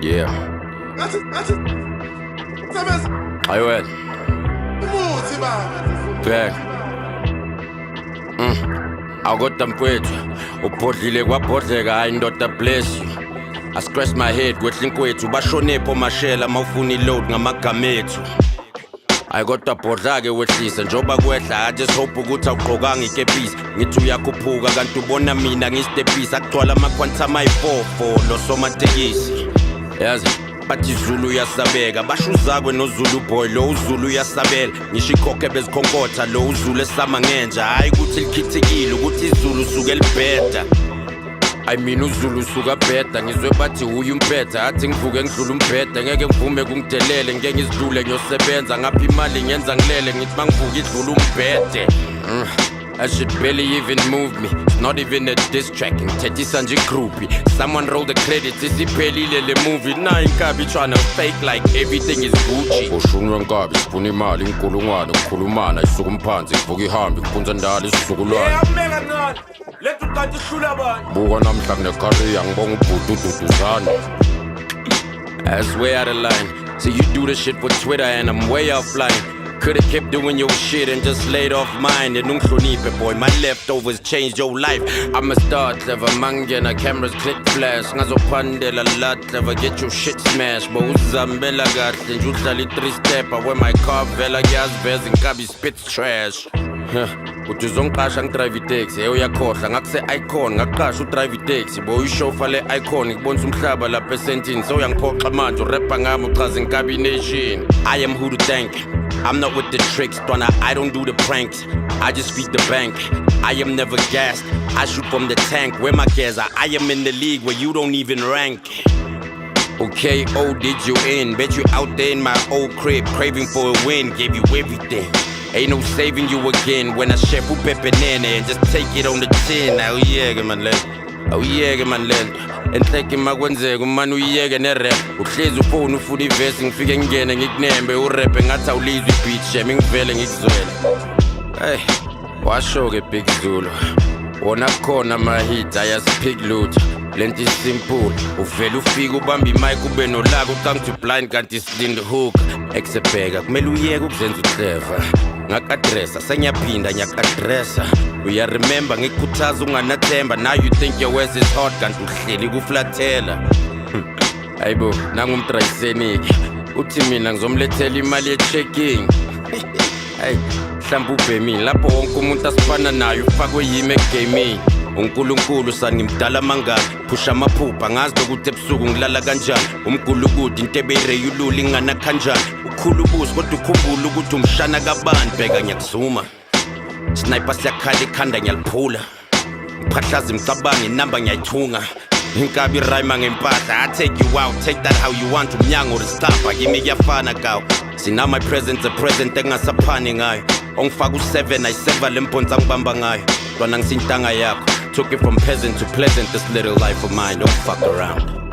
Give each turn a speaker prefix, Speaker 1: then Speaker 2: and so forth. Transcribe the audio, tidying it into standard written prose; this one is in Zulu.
Speaker 1: Yeah. Aywen. Bheka. Akodwa mfowethu, ubhodlile kwabhodleka hayi ndoda bless you. I scratch my head kwehla inkwethu bashonepho omashela mawufuna iload ngamagama ethu. Ayikodwa bhodla-ke wehlisa njoba kwehla I just hope ukuthi awugqokanga ikepisi ngithi uyakhuphuka kanti ubona mina ngistepisa akugcwala ama-quantham ayi-4 lo somatekisi yazi bathi izulu uyasabeka basho uzakwe noZulu boy lo uZulu uyasabela ngisho ikhokhe bezikhonkotha lo uZulu esama ngenja hayi ukuthi likhithikile ukuthi izulu suke elibheda I mean uZulu suka bheda ngizwe bathi uyu umphetha athi ngivuke ngidlula umbheda ngeke ngivume kungidelele ngeke ngizidlule ngiyosebenza ngapha imali ngenza ngilele ngithi mangivuka idlula umbhede I should barely even move me. It's not even a diss track. Ngithethisa nje groupie. Someone roll the credits. Isiphelile le movie. Na inkabi tryna fake like everything is Gucci. Oshunwa nkabi sifuna imali inkulungwane ukukhulumana isuka umphansi ivuka ihambe iphunza ndala isizukulwane.
Speaker 2: Mega nani. Lethu kanti shula bani.
Speaker 1: Buka namhla kunecareer ngibonga ubhudududuzana. That's way out of line. So you do this shit for Twitter and I'm way offline. Could've kept doing your shit and just laid off mine. And unhloniphe boy, my leftovers changed your life. I'm a star clever, mangena cameras click flash. Ngazophandela lot clever, get your shit smashed. But uzambela kahle nje udlala i-3-stepper where my car vela kuyaziveza inkabi spits trash. Uthi uzongiqasha ngidrive itaxi uyakhohlwa ngakuse-icon ngaqasha udrive itaxi boy uyishofa le-icon ngikubonisa umhlaba lapha esentini sewuyangiphoxa manje urapha ngami uchaza inkabi nation. I am who to thank. I'm not with the tricks, Donna, I don't do the pranks. I just feed the bank. I am never gassed. I shoot from the tank. Where my gas are? I am in the league where you don't even rank. Okay, oh, did you in? Bet you out there in my old crib, craving for a win. Gave you everything. Ain't no saving you again. When I chef up banana and just take it on the chin. Oh yeah, man, oh yeah, man, enhleke makwenzeka umani uyiyeke nerap uhlezi ufone ufuna ivesi ngifike ngingene ngikunembe urap ngathi awulizwe ibeat shame ngivele ngikuzwele hey washo-ke Big Zulu wona kukhona ama-hit ayasiphik lutho lento isimple uvele ufike ubamba imic ube nolaka ucangithi blind kanti slind hook eksebheka kumele uyeke ukuzenza uclever ngak-adressa sengiyaphinda ngiyak-adressa uyaremember ngikukhuthaza unganathemba now you think your west is hot kanti uhleli kuflathela hayibo nangumdrayiseniki uthi mina ngizomlethela imali ye-checking hayi mhlawumbe ubhemini lapho wonke umuntu asifana naye ufakwe yimi egaming uNkulunkulu sanimdala mangaka phusha amaphupha ngazi lokuthi ebusuku ngilala kanjani umgulukude into ebeyireyulula ingana kanjani ukhulu ubuso kodwa ukhumbula ukuthi umshana kabani bheka ngiyakuzuma sniper siyakhala ikhanda ngiyaliphula mphahlaza imcabango inamba ngiyayithunga inkabi rhyme ngempahla I take you out take that how you want umnyango restapa kimi kuyafana kawo sina my presence a present engasaphani ngayo ongifaka u7 ayiseva lemphonza ngibamba ngayo lwana ngisintanga yakho took it from peasant to pleasant this little life of mine don't fuck around